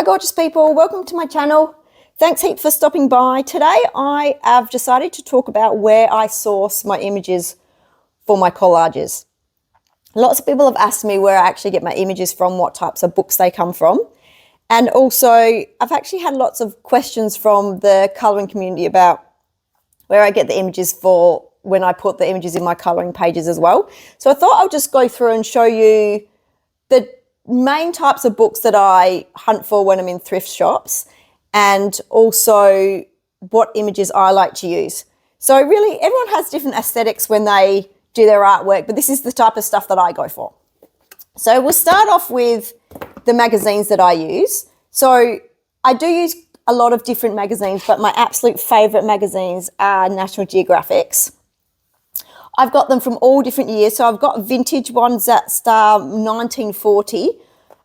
gorgeous people, welcome to my channel. Thanks heaps for stopping by. Today I have decided to talk about where I source my images for my collages. Lots of people have asked me where I actually get my images from, what types of books they come from. And also I've actually had lots of questions from the colouring community about where I get the images for when I put the images in my colouring pages as well. So I thought I'll just go through and show you the main types of books that I hunt for when I'm in thrift shops, and also what images I like to use. So really everyone has different aesthetics when they do their artwork, but this is the type of stuff that I go for. So we'll start off with the magazines that I use. So I do use a lot of different magazines, but my absolute favourite magazines are National Geographics. I've got them from all different years. So I've got vintage ones that start 1940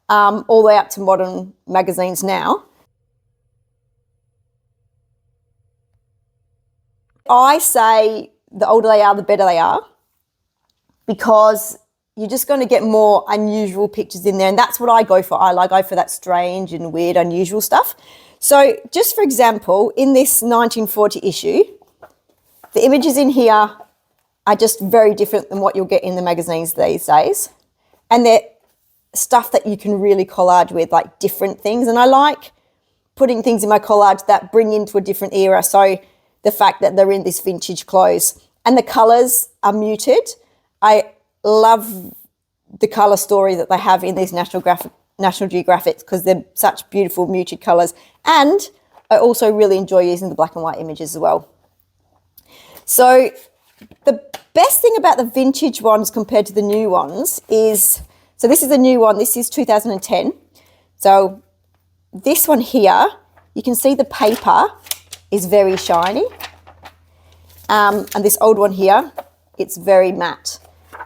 all the way up to modern magazines now. I say the older they are, the better they are, because you're just going to get more unusual pictures in there. And that's what I go for. I go for that strange and weird, unusual stuff. So just for example, in this 1940 issue, the images in here are just very different than what you'll get in the magazines these days. And they're stuff that you can really collage with, like different things. And I like putting things in my collage that bring into a different era. So the fact that they're in this vintage clothes and the colours are muted. I love the colour story that they have in these National Geographics because they're such beautiful muted colours. And I also really enjoy using the black and white images as well. So the best thing about the vintage ones compared to the new ones is, so this is the new one, this is 2010. So this one here, you can see the paper is very shiny. And this old one here, it's very matte.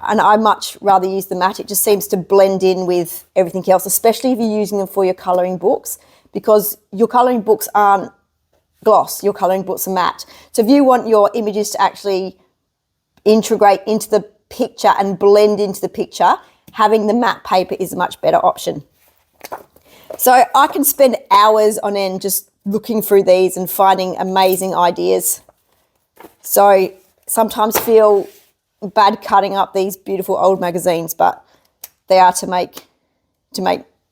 And I much rather use the matte. It just seems to blend in with everything else, especially if you're using them for your colouring books, because your colouring books aren't gloss, your colouring books are matte. So if you want your images to actually integrate into the picture and blend into the picture, having the matte paper is a much better option. So I can spend hours on end just looking through these and finding amazing ideas. So sometimes feel bad cutting up these beautiful old magazines, but they are to make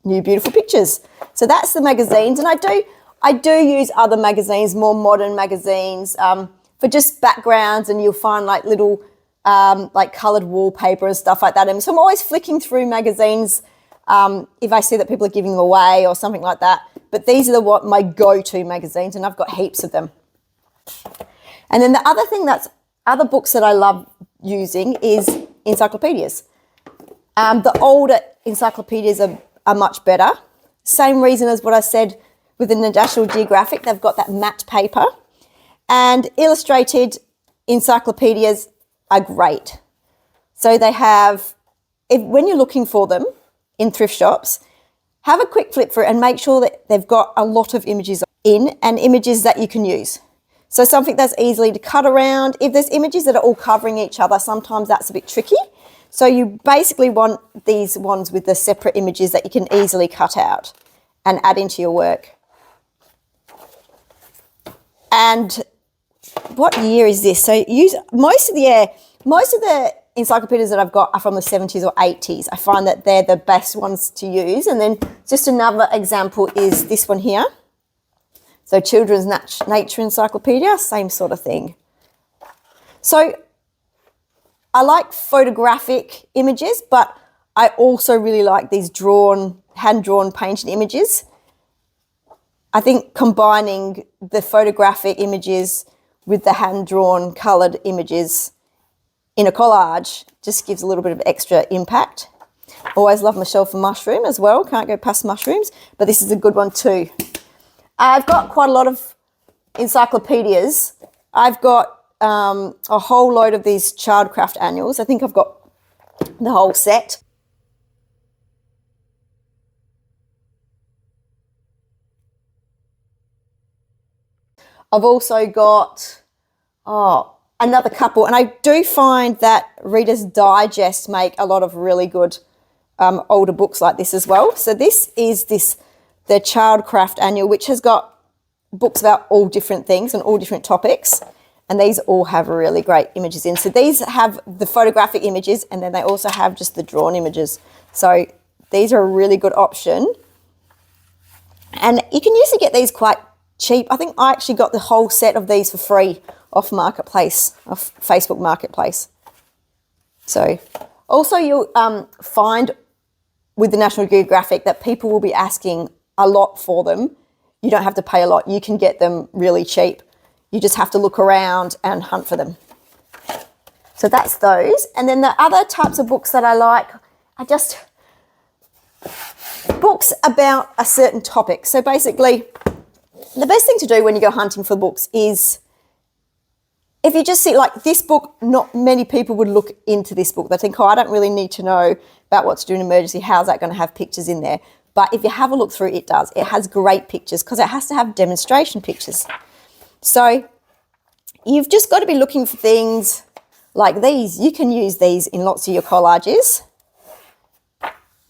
new beautiful pictures. So that's the magazines, and I do use other magazines, more modern magazines, for just backgrounds, and you'll find like little like coloured wallpaper and stuff like that. And so I'm always flicking through magazines if I see that people are giving them away or something like that. But these are my go-to magazines, and I've got heaps of them. And then the other thing other books that I love using is encyclopedias. The older encyclopedias are much better. Same reason as what I said with the National Geographic, they've got that matte paper. And illustrated encyclopedias are great. So they have, when you're looking for them in thrift shops, have a quick flip through and make sure that they've got a lot of images in and images that you can use. So something that's easily to cut around. If there's images that are all covering each other, sometimes that's a bit tricky. So you basically want these ones with the separate images that you can easily cut out and add into your work. And what year is this? So most of the encyclopedias that I've got are from the 70s or 80s. I find that they're the best ones to use. And then just another example is this one here. So Children's Nature Encyclopedia, same sort of thing. So I like photographic images, but I also really like these hand-drawn painted images. I think combining the photographic images with the hand-drawn coloured images in a collage just gives a little bit of extra impact. Always love my shelf for mushroom as well. Can't go past mushrooms, but this is a good one too. I've got quite a lot of encyclopedias. I've got a whole load of these Childcraft annuals. I think I've got the whole set. I've also got another couple, and I do find that Reader's Digest make a lot of really good older books like this as well. So this is the Childcraft Annual, which has got books about all different things and all different topics. And these all have really great images in. So these have the photographic images, and then they also have just the drawn images. So these are a really good option. And you can usually get these quite cheap. I think I actually got the whole set of these for free off Marketplace, off Facebook Marketplace. So also you'll find with the National Geographic that people will be asking a lot for them. You don't have to pay a lot. You can get them really cheap. You just have to look around and hunt for them. So that's those. And then the other types of books that I like are just books about a certain topic. So basically, the best thing to do when you go hunting for books is, if you just see like this book, not many people would look into this book. They think, oh, I don't really need to know about what to do in an emergency. How's that going to have pictures in there? But if you have a look through, it does. It has great pictures because it has to have demonstration pictures. So you've just got to be looking for things like these. You can use these in lots of your collages.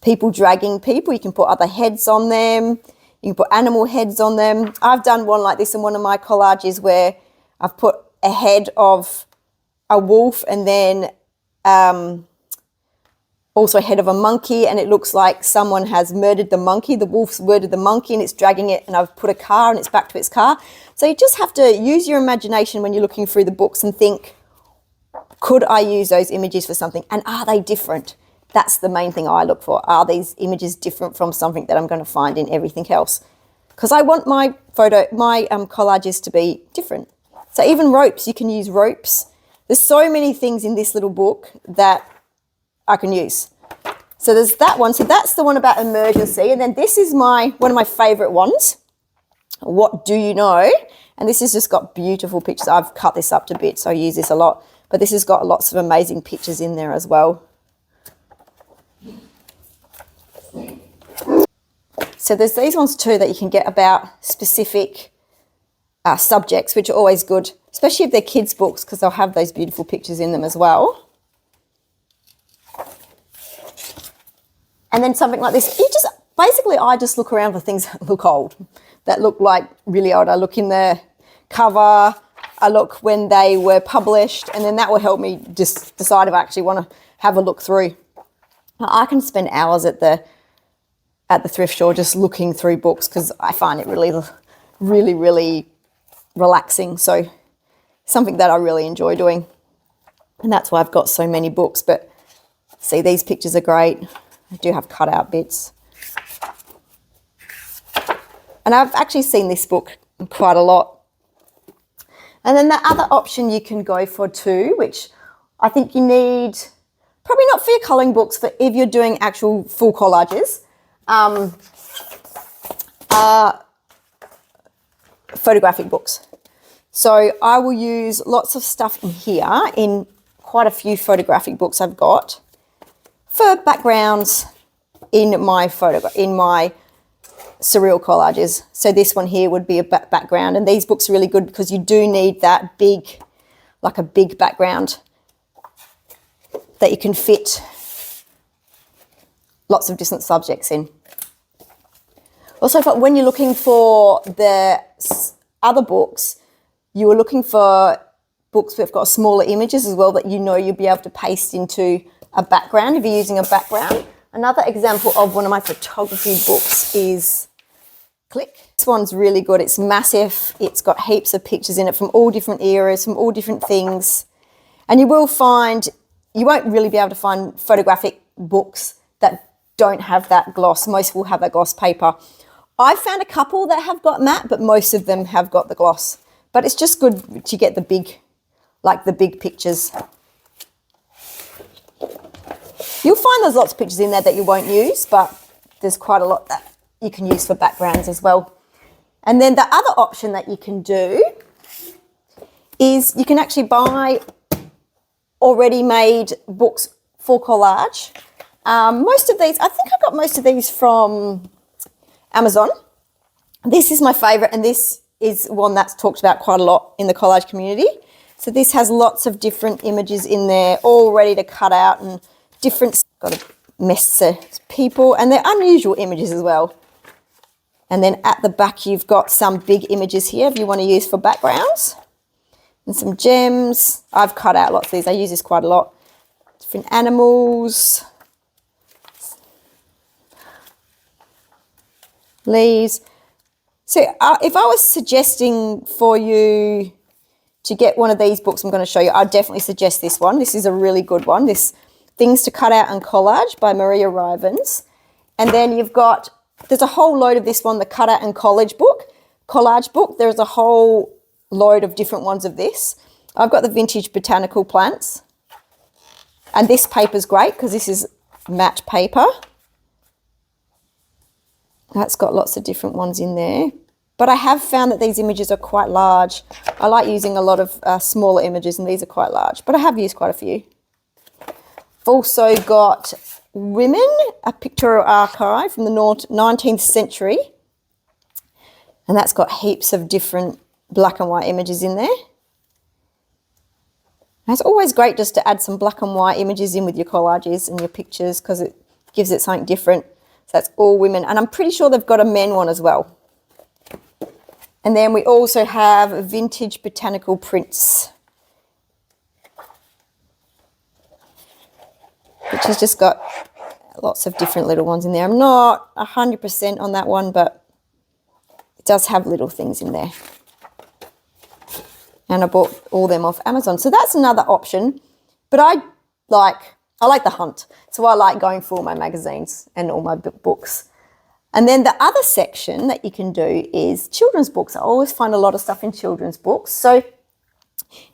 People dragging people. You can put other heads on them. You can put animal heads on them. I've done one like this in one of my collages where I've put a head of a wolf and then also a head of a monkey, and it looks like someone has murdered the monkey. The wolf's murdered the monkey and it's dragging it, and I've put a car and it's back to its car. So you just have to use your imagination when you're looking through the books and think, could I use those images for something? And are they different? That's the main thing I look for. Are these images different from something that I'm going to find in everything else? Because I want my collages to be different. So even ropes, you can use ropes. There's so many things in this little book that I can use. So there's that one. So that's the one about emergency. And then this is one of my favorite ones. What do you know? And this has just got beautiful pictures. I've cut this up to bits, so I use this a lot. But this has got lots of amazing pictures in there as well. So there's these ones too that you can get about specific subjects, which are always good, especially if they're kids' books, because they'll have those beautiful pictures in them as well. And then something like this, I just look around for things that look old, that look like really old. I look in the cover, I look when they were published, and then that will help me just decide if I actually want to have a look through. I can spend hours at the thrift store just looking through books because I find it really, really, really relaxing. So something that I really enjoy doing. And that's why I've got so many books. But see, these pictures are great. I do have cutout bits. And I've actually seen this book quite a lot. And then the other option you can go for too, which I think you need, probably not for your colouring books, but if you're doing actual full collages, photographic books. So I will use lots of stuff in here, in quite a few photographic books I've got, for backgrounds in my surreal collages. So this one here would be a background, and these books are really good because you do need that big, like a big background that you can fit lots of different subjects in. Also, when you're looking for the other books, you are looking for books that have got smaller images as well that you know you'll be able to paste into a background if you're using a background. Another example of one of my photography books is Click. This one's really good. It's massive. It's got heaps of pictures in it from all different eras, from all different things. And you won't really be able to find photographic books that don't have that gloss. Most will have that gloss paper. I've found a couple that have got matte, but most of them have got the gloss. But it's just good to get the big pictures. You'll find there's lots of pictures in there that you won't use, but there's quite a lot that you can use for backgrounds as well. And then the other option that you can do is you can actually buy already made books for collage. Most of these, I think I got most of these from Amazon. This is my favourite, and this is one that's talked about quite a lot in the collage community. So this has lots of different images in there, all ready to cut out, and different, got a mess of people, and they're unusual images as well. And then at the back, you've got some big images here if you want to use for backgrounds. And some gems. I've cut out lots of these. I use this quite a lot. Different animals. Leaves. So if I was suggesting for you to get one of these books I'm going to show you, I'd definitely suggest this one. This is a really good one. This Things to Cut Out and Collage by Maria Rivens. And then there's a whole load of this one, the Cut Out and Collage book. There's a whole load of different ones of this. I've got the Vintage Botanical Plants. And this paper's great because this is matte paper. That's got lots of different ones in there. But I have found that these images are quite large. I like using a lot of smaller images, and these are quite large. But I have used quite a few. I've also got Women, a pictorial archive from the 19th century. And that's got heaps of different black and white images in there. And it's always great just to add some black and white images in with your collages and your pictures because it gives it something different. So that's all women. And I'm pretty sure they've got a men one as well. And then we also have Vintage Botanical Prints, which has just got lots of different little ones in there. I'm not 100% on that one, but it does have little things in there. And I bought all them off Amazon. So that's another option. But I like the hunt. So I like going for all my magazines and all my books. And then the other section that you can do is children's books. I always find a lot of stuff in children's books. So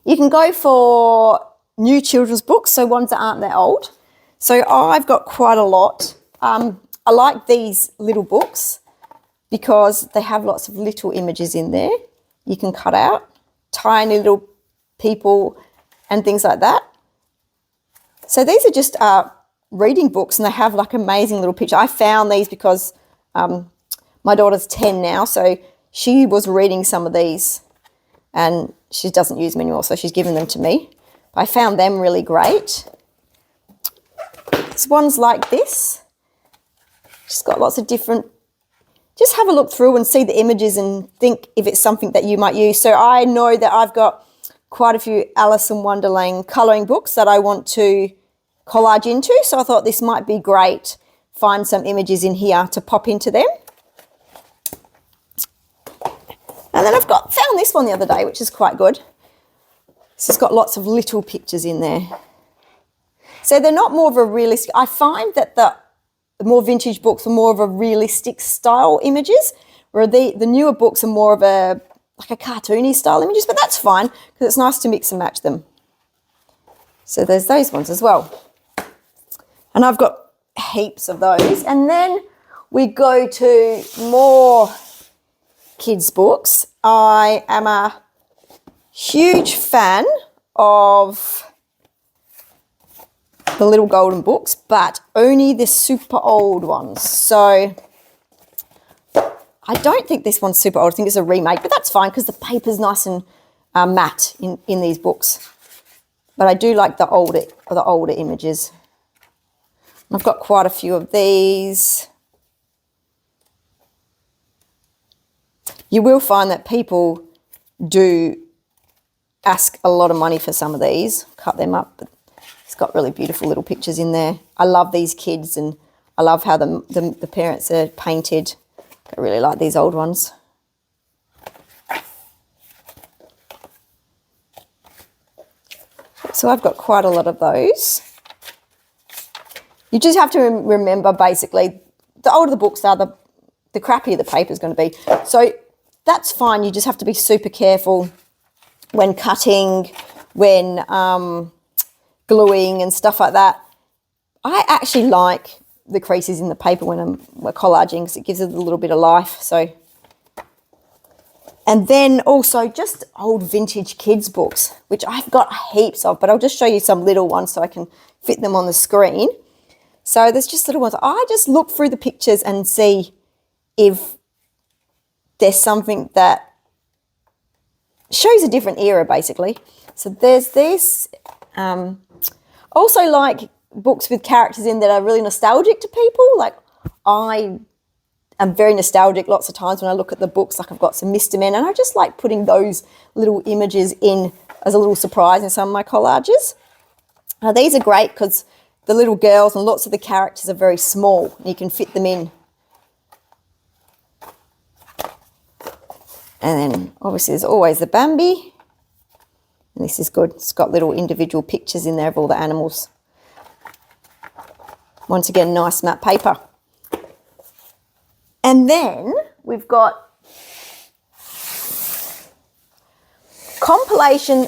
you can go for new children's books, so ones that aren't that old. So I've got quite a lot. I like these little books because they have lots of little images in there. You can cut out tiny little people and things like that. So these are just reading books, and they have like amazing little pictures. I found these because my daughter's 10 now, so she was reading some of these and she doesn't use them anymore, so she's given them to me. I found them really great. There's ones like this. Just got lots of different, just have a look through and see the images and think if it's something that you might use. So I know that I've got quite a few Alice in Wonderland colouring books that I want to collage into, so I thought this might be great. Find some images in here to pop into them. And then I've found this one the other day, which is quite good. This has got lots of little pictures in there. So they're not more of a realistic, I find that the more vintage books are more of a realistic style images, where the newer books are more of a cartoony style images, but that's fine because it's nice to mix and match them. So there's those ones as well. And I've got heaps of those. And then we go to more kids' books. I am a huge fan of the little golden books, but only the super old ones. So I don't think this one's super old. I think it's a remake, but that's fine because the paper's nice and matte in these books. But I do like the older images. I've got quite a few of these. You will find that people do ask a lot of money for some of these, cut them up, but it's got really beautiful little pictures in there. I love these kids, and I love how the parents are painted. I really like these old ones. So I've got quite a lot of those. You just have to remember, basically, the older the books are, the crappier the paper is going to be. So that's fine. You just have to be super careful when cutting, when gluing and stuff like that. I actually like the creases in the paper when we're collaging because it gives it a little bit of life. So, and then also just old vintage kids books, which I've got heaps of, but I'll just show you some little ones so I can fit them on the screen. So there's just little ones. I just look through the pictures and see if there's something that shows a different era, basically. So there's this. Also like books with characters in that are really nostalgic to people. Like I I'm very nostalgic lots of times when I look at the books, like I've got some Mr. Men, and I just like putting those little images in as a little surprise in some of my collages. Now these are great because the little girls and lots of the characters are very small and you can fit them in. And then obviously there's always the Bambi. And this is good. It's got little individual pictures in there of all the animals. Once again, nice matte paper. And then we've got compilation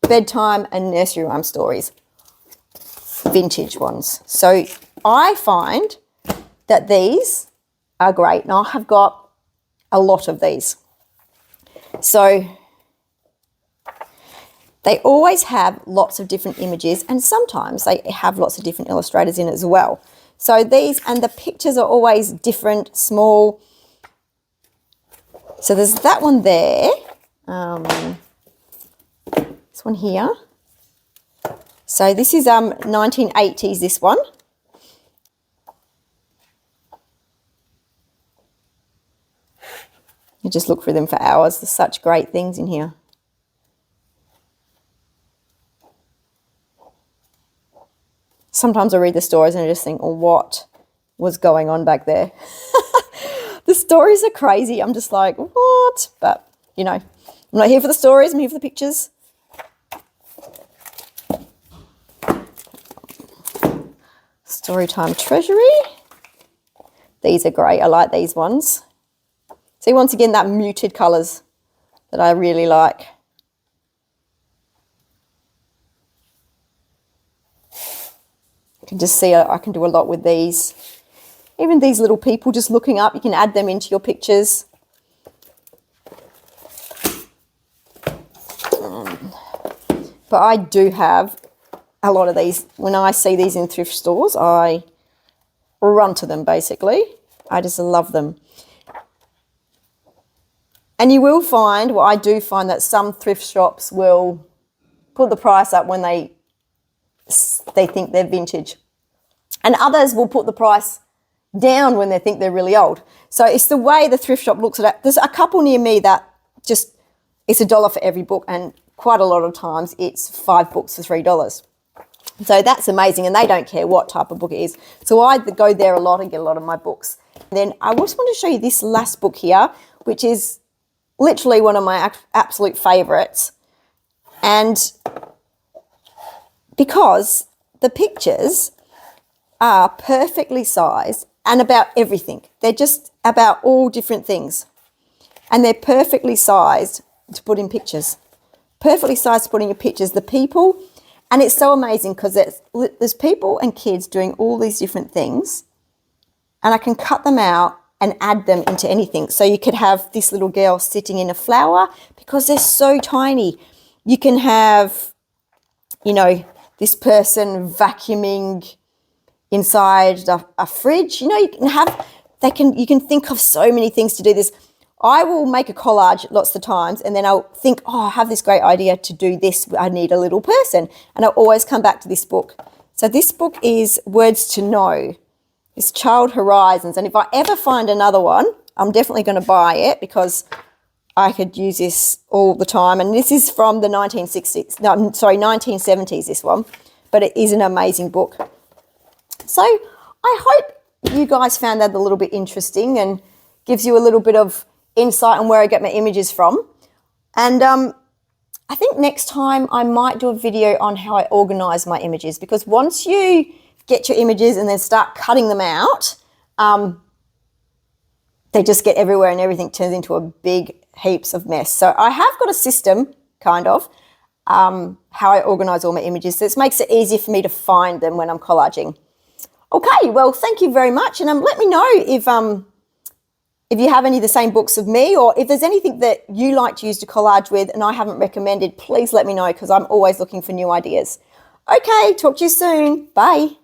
bedtime and nursery rhyme stories, vintage ones. So I find that these are great, and I have got a lot of these. So they always have lots of different images, and sometimes they have lots of different illustrators in it as well. So these, and the pictures are always different, small. So there's that one there. This one here. So this is 1980s, this one. You just look through them for hours. There's such great things in here. Sometimes I read the stories and I just think, oh, what was going on back there? The stories are crazy. I'm just like, what? But, you know, I'm not here for the stories. I'm here for the pictures. Storytime Treasury. These are great. I like these ones. See, once again, that muted colours that I really like. You can just see I can do a lot with these. Even these little people just looking up, you can add them into your pictures. But I do have a lot of these. When I see these in thrift stores, I run to them basically. I just love them. And you will find, well, I do find that some thrift shops will put the price up when they think they're vintage. And others will put the price down when they think they're really old. So it's the way the thrift shop looks at it. There's a couple near me that just, it's $1 for every book, and quite a lot of times it's 5 books for $3. So that's amazing, and they don't care what type of book it is. So I go there a lot and get a lot of my books. And then I just want to show you this last book here, which is literally one of my absolute favourites. And because the pictures are perfectly sized and about everything. They're just about all different things. And they're perfectly sized to put in pictures. Perfectly sized to put in your pictures. The people, and it's so amazing because there's people and kids doing all these different things. And I can cut them out and add them into anything. So you could have this little girl sitting in a flower because they're so tiny. You can have, you know, this person vacuuming inside a fridge. You know, you can think of so many things to do this. I will make a collage lots of the times, and then I'll think, oh, I have this great idea to do this. I need a little person. And I'll always come back to this book. So this book is Words to Know. It's Child Horizons. And if I ever find another one, I'm definitely going to buy it because I could use this all the time. And this is from the 1970s, this one. But it is an amazing book. So I hope you guys found that a little bit interesting and gives you a little bit of insight on where I get my images from. And I think next time I might do a video on how I organise my images, because once you get your images and then start cutting them out, they just get everywhere and everything turns into a big heaps of mess. So I have got a system, kind of, how I organise all my images. So it makes it easier for me to find them when I'm collaging. Okay, well, thank you very much. And let me know if you have any of the same books of me, or if there's anything that you like to use to collage with and I haven't recommended, please let me know because I'm always looking for new ideas. Okay, talk to you soon. Bye.